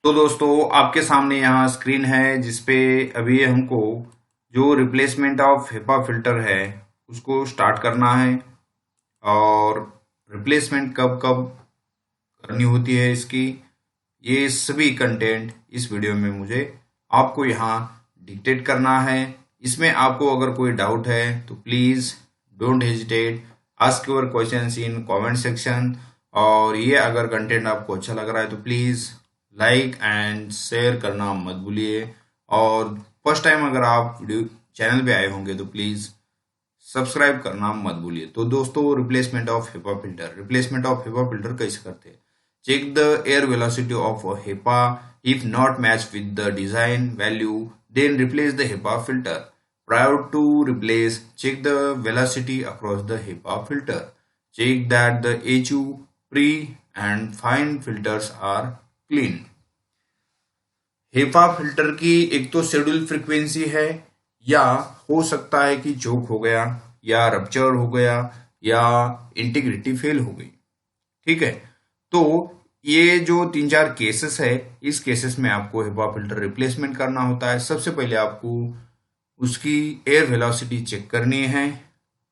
तो दोस्तों आपके सामने यहाँ स्क्रीन है जिसपे अभी हमको जो रिप्लेसमेंट ऑफ हिपा फिल्टर है उसको स्टार्ट करना है। और रिप्लेसमेंट कब कब करनी होती है इसकी, ये सभी कंटेंट इस वीडियो में मुझे आपको यहाँ डिक्टेट करना है। इसमें आपको अगर कोई डाउट है तो please don't hesitate, ask your questions in comment section. और ये अगर कंटेंट आपको अच्छा लग रहा है तो प्लीज़ लाइक एंड शेयर करना मत भूलिए। और फर्स्ट टाइम अगर आप वीडियो चैनल पे आए होंगे तो प्लीज़ सब्सक्राइब करना मत भूलिए। तो दोस्तों रिप्लेसमेंट ऑफ हिपा फिल्टर कैसे करते हैं? Check the air velocity of a HEPA, if not match with the design value then replace the HEPA filter. Prior to replace, check the velocity across the HEPA filter. Check that the HU, pre and fine filters are clean. HEPA filter की एक तो schedule frequency है, या हो सकता है कि चोक हो गया या रप्चर हो गया या इंटीग्रिटी फेल हो गई। ठीक है, तो ये जो 3-4 केसेस है, इस केसेस में आपको HEPA फिल्टर रिप्लेसमेंट करना होता है। सबसे पहले आपको उसकी एयर वेलोसिटी चेक करनी है।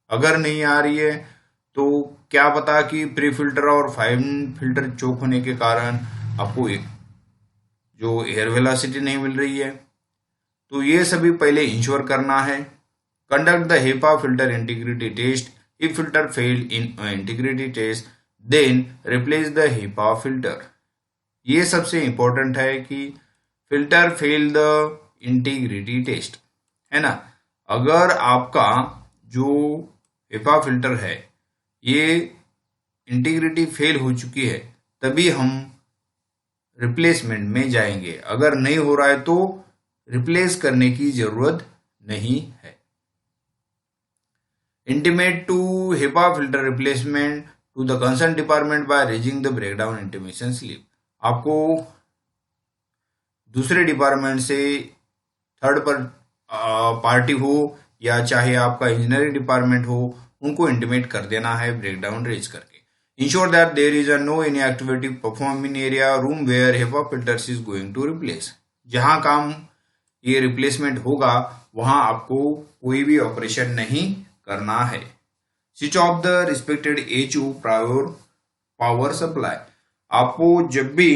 अगर नहीं आ रही है तो क्या पता कि प्री फिल्टर और फाइन फिल्टर चोक होने के कारण आपको जो एयर वेलोसिटी नहीं मिल रही है, तो ये सभी पहले इंश्योर करना है। Conduct the HEPA filter integrity test. If filter failed in integrity test then replace the HEPA filter. ये सबसे इंपॉर्टेंट है कि filter fail the integrity test, है ना। अगर आपका जो HEPA फिल्टर है ये इंटीग्रिटी फेल हो चुकी है तभी हम रिप्लेसमेंट में जाएंगे। अगर नहीं हो रहा है तो रिप्लेस करने की जरूरत नहीं है। Intimate to HEPA filter replacement to the concern department by raising the breakdown intimation slip. आपको दूसरे डिपार्टमेंट से थर्ड पार्टी हो या चाहे आपका इंजीनियरिंग डिपार्टमेंट हो, उनको इंटीमेट कर देना है ब्रेकडाउन रेज करके। Ensure that there is no any activity perform in area room where HEPA filters is going to replace. जहां काम ये रिप्लेसमेंट होगा वहां आपको कोई भी ऑपरेशन नहीं करना है। Switch off the respected HU prior power supply. आपको जब भी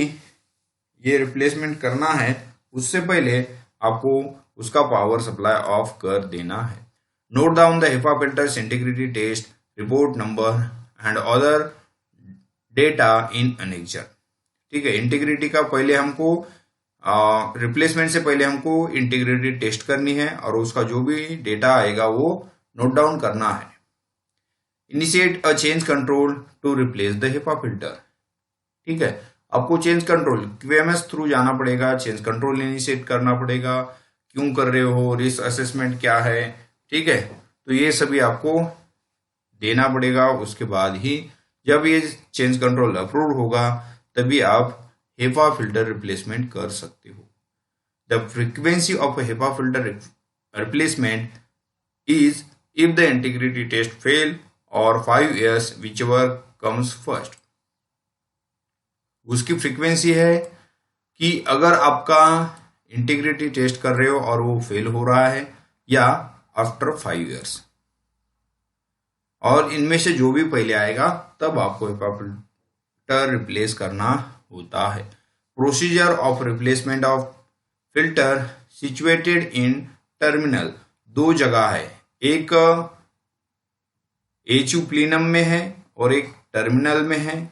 ये रिप्लेसमेंट करना है उससे पहले आपको उसका पावर सप्लाई ऑफ कर देना है। Note down the HEPA filters integrity test report number and other data in annexure. ठीक है, इंटीग्रिटी का पहले हमको रिप्लेसमेंट से पहले हमको इंटीग्रिटी टेस्ट करनी है और उसका जो भी डेटा आएगा वो नोट डाउन करना है। Initiate a change control to replace the HEPA filter. ठीक है, आपको चेंज कंट्रोल QMS थ्रू जाना पड़ेगा, चेंज कंट्रोल इनिशिएट करना पड़ेगा। क्यों कर रहे हो, रिस्क असेसमेंट क्या है, ठीक है, तो ये सभी आपको देना पड़ेगा। उसके बाद ही जब ये चेंज कंट्रोल अप्रूव होगा तभी आप HEPA फिल्टर रिप्लेसमेंट कर सकते हो। The frequency of HEPA filter replacement is if the integrity test fail और 5 years whichever comes फर्स्ट। उसकी फ्रीक्वेंसी है कि अगर आपका इंटीग्रिटी टेस्ट कर रहे हो और वो फेल हो रहा है या आफ्टर 5 years, और इनमें से जो भी पहले आएगा तब आपको HEPA फिल्टर रिप्लेस करना होता है। Procedure of replacement of filter situated in terminal. दो जगह है, एक HU प्लीनम में है और एक टर्मिनल में है।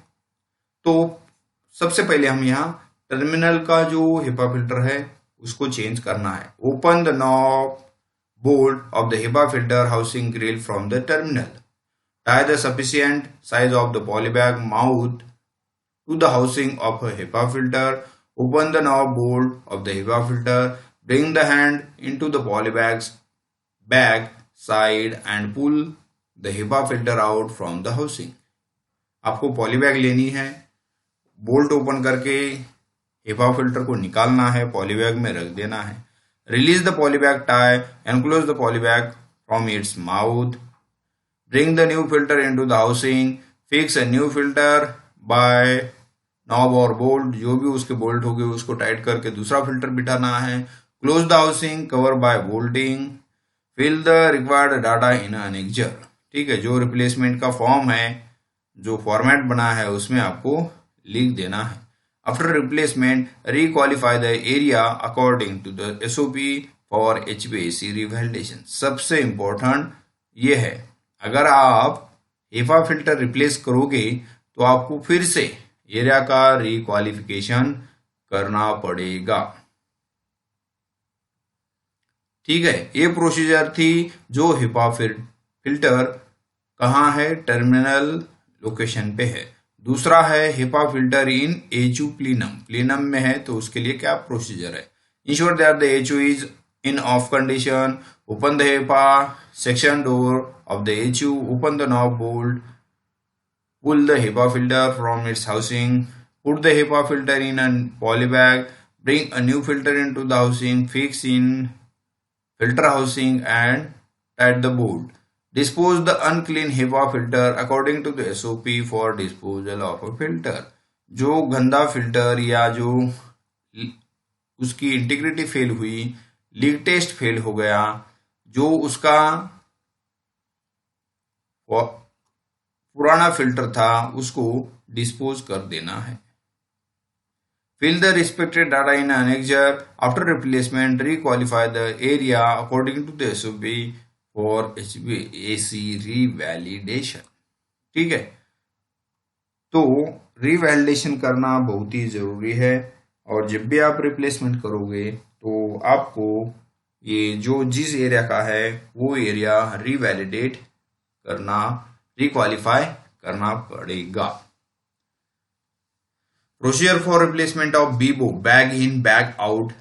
तो सबसे पहले हम यहाँ टर्मिनल का जो HEPA फिल्टर है उसको चेंज करना है। Open the knob bolt of the HEPA filter housing grill from the terminal. Tie the sufficient size of the polybag mouth to the housing of a HEPA filter. Open the knob bolt of the HEPA filter. Bring the hand into the polybag's back side and pull the HEPA filter out from the housing. आपको polybag लेनी है, bolt open करके HEPA filter को निकालना है, polybag में रख देना है। Release the polybag tie, enclose the polybag from its mouth. Bring the new filter into the housing. Fix a new filter by knob और बोल्ट, जो भी उसके बोल्ट हो गए उसको टाइट करके दूसरा फिल्टर बिठाना है। Close the housing, cover by bolting, fill the required data in annexure. ठीक है, जो रिप्लेसमेंट का फॉर्म है, जो फॉर्मेट बना है उसमें आपको लिख देना है। After replacement, requalify the area according to the SOP for HVAC revalidation. सबसे इंपॉर्टेंट ये है, अगर आप HEPA फिल्टर रिप्लेस करोगे तो आपको फिर से एरिया का रिक्वालिफिकेशन करना पड़ेगा। ठीक है, ये प्रोसीजर थी जो HEPA फिल्टर कहाँ है, टर्मिनल लोकेशन पे है। दूसरा है HEPA फिल्टर इन HU प्लीनम, प्लीनम में है तो उसके लिए क्या प्रोसीजर है। Ensure that the HU is in of condition, open the HEPA section door of the HU, open the knob bolt, pull the HEPA filter from its housing, put the HEPA filter in a poly bag, bring a new filter into the housing, fix in filter housing and tight the bolt. Dispose the unclean HEPA filter according to the SOP for disposal of a filter. जो गंदा filter या जो उसकी integrity fail हुई, leak test fail हो गया, जो उसका पुराना फिल्टर था, उसको डिस्पोज कर देना है। Fill the respected data in annexure. After replacement, requalify the area according to the SOP for HVAC revalidation. ठीक है, तो रिवैलिडेशन करना बहुत ही जरूरी है, और जब भी आप रिप्लेसमेंट करोगे तो आपको ये जो जिस एरिया का है वो एरिया रिवैलिडेट करना, रिक्वालिफाई करना पड़ेगा। Procedure for replacement of BIBO bag in bag out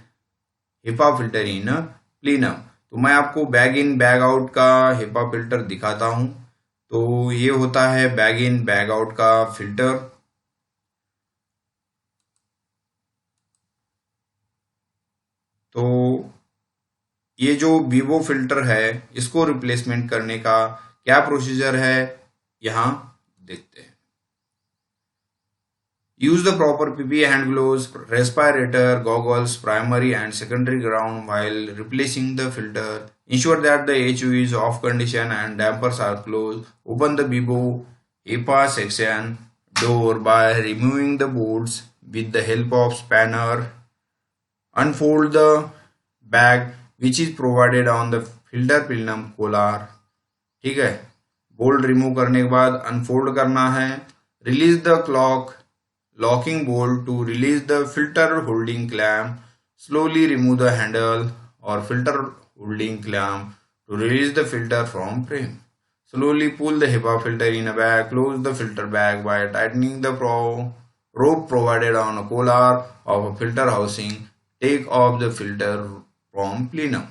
HEPA filter in plenum. तो मैं आपको बैग इन बैग आउट का HEPA फिल्टर दिखाता हूं। तो ये होता है बैग इन बैग आउट का फिल्टर। तो ये जो बीबो फिल्टर है, इसको रिप्लेसमेंट करने का क्या प्रोसीजर है, यहां देखते हैं। Use the proper PPE hand gloves, respirator, goggles, primary and secondary ground while replacing the filter. Ensure that the HU is off condition and dampers are closed. Open the BIBO HEPA section door by removing the bolts with the help of spanner. Unfold the bag which is provided on the filter plenum collar. ठीक है, bolt remove करने के बाद unfold करना है। Release the locking bolt to release the filter holding clamp. Slowly remove the handle or filter holding clamp to release the filter from frame. Slowly pull the HEPA filter in a bag. Close the filter bag by tightening the rope provided on a collar of a filter housing. Take off the filter from plenum.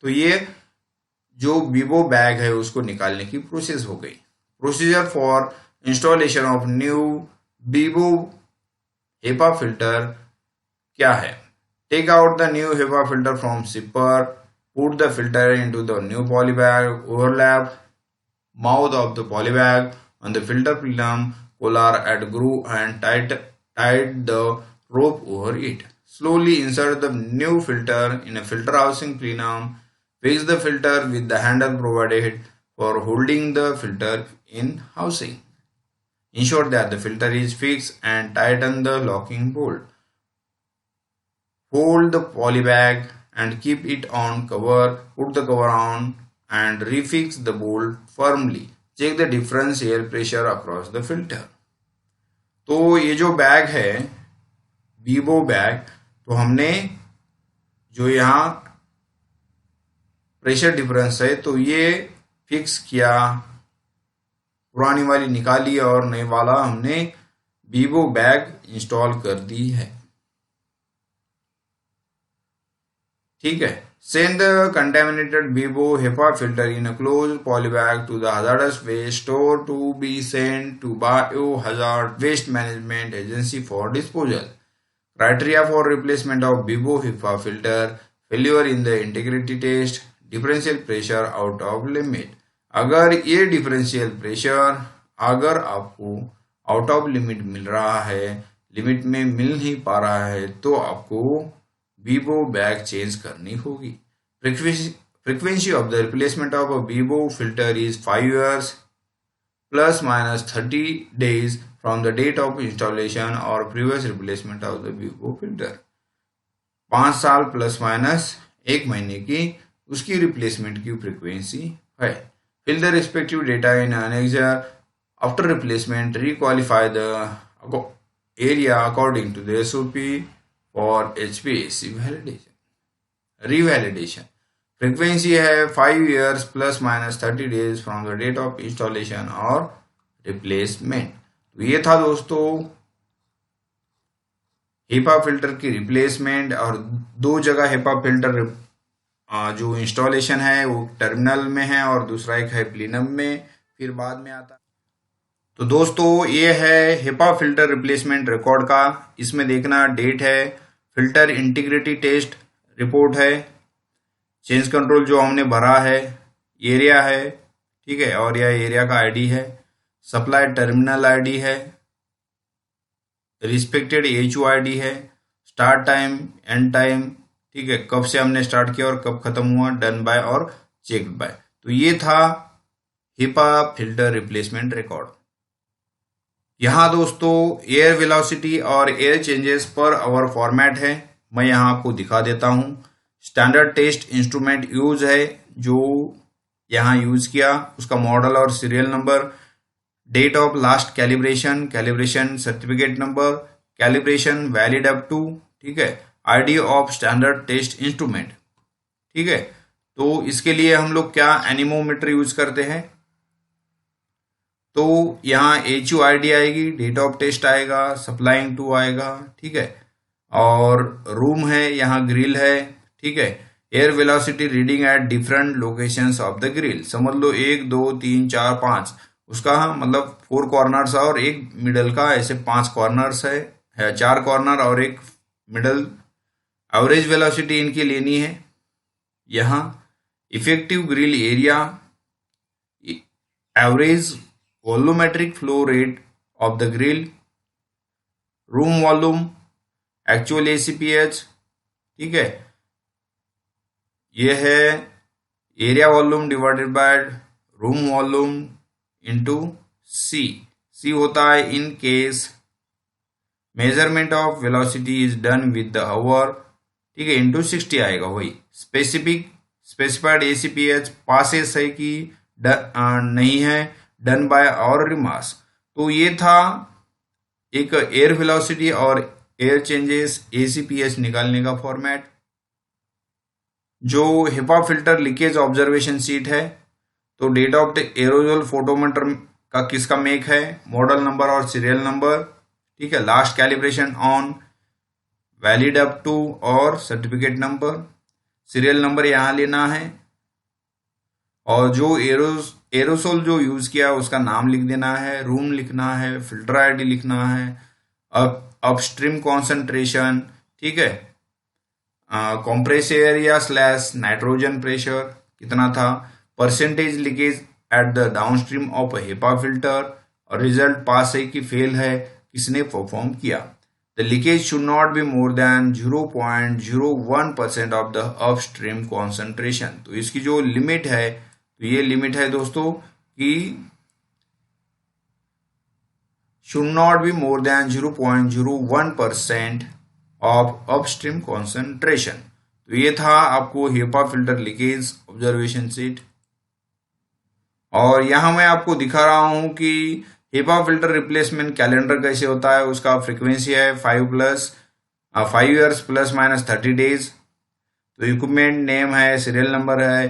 तो ये जो Vivo bag है उसको निकालने की process हो गई। Procedure for installation of new BIBO HEPA filter क्या है। Take out the new HEPA filter from shipper, put the filter into the new poly bag, overlap mouth of the poly bag on the filter plenum collar at groove and tight the rope over it. Slowly insert the new filter in a filter housing plenum. Fix the filter with the handle provided for holding the filter in housing. Ensure that the filter is fixed and tighten the locking bolt. Fold the poly bag and keep it on cover. Put the cover on and refix the bolt firmly. Check the difference air pressure across the filter. तो ये जो bag है Vivo bag, तो हमने जो यहाँ pressure difference है तो ये फिक्स किया, पुरानी वाली निकाली और नए वाला हमने बीबो बैग इंस्टॉल कर दी है। ठीक है, send the contaminated BIBO HEPA filter in a closed poly bag to the hazardous waste store to be sent to Biohazard Waste Management Agency for disposal. Criteria for replacement of BIBO HEPA filter: failure in the integrity test, differential pressure out of limit. अगर ये differential pressure अगर आपको out of limit मिल रहा है limit में मिल नहीं पा रहा है तो आपको बीबो बैग चेंज करनी होगी। Frequency of the replacement of a Vivo filter is 5 years plus minus 30 days from the date of installation or previous replacement of the Vivo filter. 5 साल प्लस माइनस 1 महीने की उसकी रिप्लेसमेंट की frequency है। Fill the respective data in annexure after replacement, requalify the area according to the SOP for HVAC validation, revalidation। फ्रीक्वेंसी है 5 years plus minus 30 days from the date of installation और replacement. तो ये था दोस्तों HEPA filter की replacement. और दो जगह HEPA फिल्टर जो इंस्टॉलेशन है वो टर्मिनल में है और दूसरा एक है प्लीनम में, फिर बाद में आता है। तो दोस्तों ये है HEPA फिल्टर रिप्लेसमेंट रिकॉर्ड का। इसमें देखना डेट है, फिल्टर इंटीग्रिटी टेस्ट रिपोर्ट है, चेंज कंट्रोल जो हमने भरा है, एरिया है, ठीक है, और यह एरिया का आईडी है, सप्लाई टर्मिनल आईडी है, रिस्पेक्टेड HOID है, स्टार्ट टाइम, एंड टाइम, ठीक है, कब से हमने स्टार्ट किया और कब खत्म हुआ, डन बाय और चेक्ड बाय। तो ये था HEPA फिल्टर रिप्लेसमेंट रिकॉर्ड। यहाँ दोस्तों एयर वेलोसिटी और air changes per hour format है, मैं यहाँ आपको दिखा देता हूँ। स्टैंडर्ड टेस्ट इंस्ट्रूमेंट यूज है जो यहाँ यूज किया, उसका मॉडल और serial number, date of last calibration, calibration certificate number, calibration valid up to, ठीक है, ID of standard test instrument, ठीक है। तो इसके लिए हम लोग क्या एनीमोमीटर यूज करते हैं, तो यहाँ HOID आएगी, डेट ऑफ टेस्ट आएगा, सप्लाइंग टू आएगा, ठीक है, और रूम है, यहाँ ग्रिल है, ठीक है। Air velocity reading at different locations of the grill, समझ लो 1 2 3 4 5, उसका मतलब 4 कॉर्नर्स और एक मिडल का, ऐसे 5 कॉर्नर्स है 4 कॉर्नर और एक मिडल। एवरेज वेलोसिटी इनकी लेनी है। यहाँ effective grill area, average volumetric flow rate of the grill, room volume, actual ACPH, ठीक है, ये है area volume divided by room volume into C होता है in case measurement of velocity is done with the hour, ठीक है, into 60 आएगा। वही स्पेसिफाइड ACPH पासेस है कि नहीं है, डन बाय और रिमार्क्स। तो ये था एक एयर वेलोसिटी और एयर चेंजेस ACPH निकालने का फॉर्मेट। जो HEPA filter leakage observation sheet है, तो date of the aerosol photometer का किसका मेक है, मॉडल नंबर और सीरियल नंबर, ठीक है, last calibration on, valid up to और सर्टिफिकेट नंबर, सीरियल नंबर यहाँ लेना है, और जो एरोसोल जो यूज किया उसका नाम लिख देना है, रूम लिखना है, फिल्टर आईडी लिखना है, अपस्ट्रीम कॉन्सेंट्रेशन, ठीक है, कंप्रेस एरिया / नाइट्रोजन प्रेशर कितना था, percentage leakage at the downstream of HEPA filter, और रिजल्ट पास है कि फेल है, किसने परफॉर्म किया। The leakage should not be more than 0.01% of the upstream concentration. तो इसकी जो लिमिट है, तो ये लिमिट है दोस्तों कि should not be more than 0.01% of upstream concentration. तो ये था आपको HEPA filter leakage observation seat. और यहां मैं आपको दिखा रहा हूं कि HEPA फिल्टर रिप्लेसमेंट कैलेंडर कैसे होता है। उसका फ्रीक्वेंसी है 5 years प्लस माइनस 30 days। तो इक्विपमेंट नेम है, सीरियल नंबर है,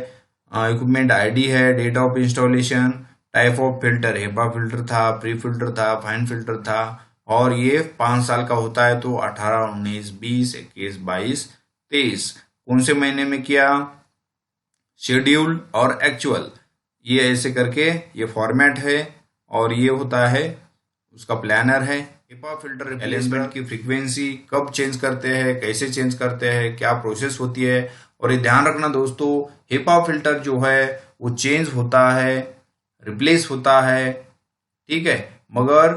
इक्विपमेंट आईडी है, date of installation, type of filter HEPA filter था, प्री फिल्टर था, फाइन फिल्टर था, और ये 5 साल का होता है। तो 18, 19, 20, 21, 22, 23 कौन से महीने में किया, शेड्यूल और एक्चुअल, ये ऐसे करके ये फॉर्मेट है। और ये होता है उसका प्लानर है। HEPA फिल्टर रिप्लेसमेंट की फ्रीक्वेंसी कब चेंज करते हैं, कैसे चेंज करते हैं, क्या प्रोसेस होती है। और ये ध्यान रखना दोस्तों, HEPA फिल्टर जो है वो चेंज होता है, रिप्लेस होता है, ठीक है, मगर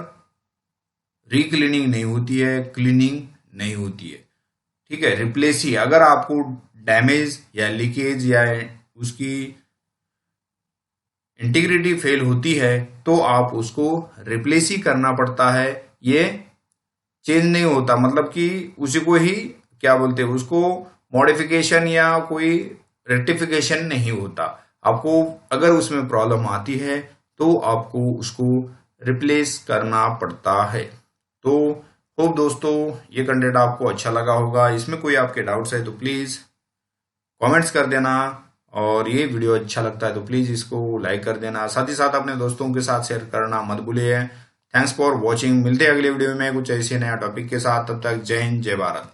रीक्लीनिंग नहीं होती है, क्लीनिंग नहीं होती है। ठीक है, रिप्लेस ही, अगर आपको डैमेज या लीकेज या उसकी इंटीग्रिटी फेल होती है तो आप उसको रिप्लेस ही करना पड़ता है, ये चेंज नहीं होता, मतलब कि उसी को ही क्या बोलते हैं, उसको मॉडिफिकेशन या कोई रेक्टिफिकेशन नहीं होता। आपको अगर उसमें प्रॉब्लम आती है तो आपको उसको रिप्लेस करना पड़ता है। तो होप दोस्तों ये कंटेंट आपको अच्छा लगा होगा। इसमें कोई आपके डाउट्स है तो प्लीज़ कमेंट्स कर देना, और ये वीडियो अच्छा लगता है तो प्लीज़ इसको लाइक कर देना, साथ ही साथ अपने दोस्तों के साथ शेयर करना मत भूलिए। Thanks for watching. मिलते हैं अगले वीडियो में कुछ ऐसे नया टॉपिक के साथ, तब तक जय हिंद जय भारत।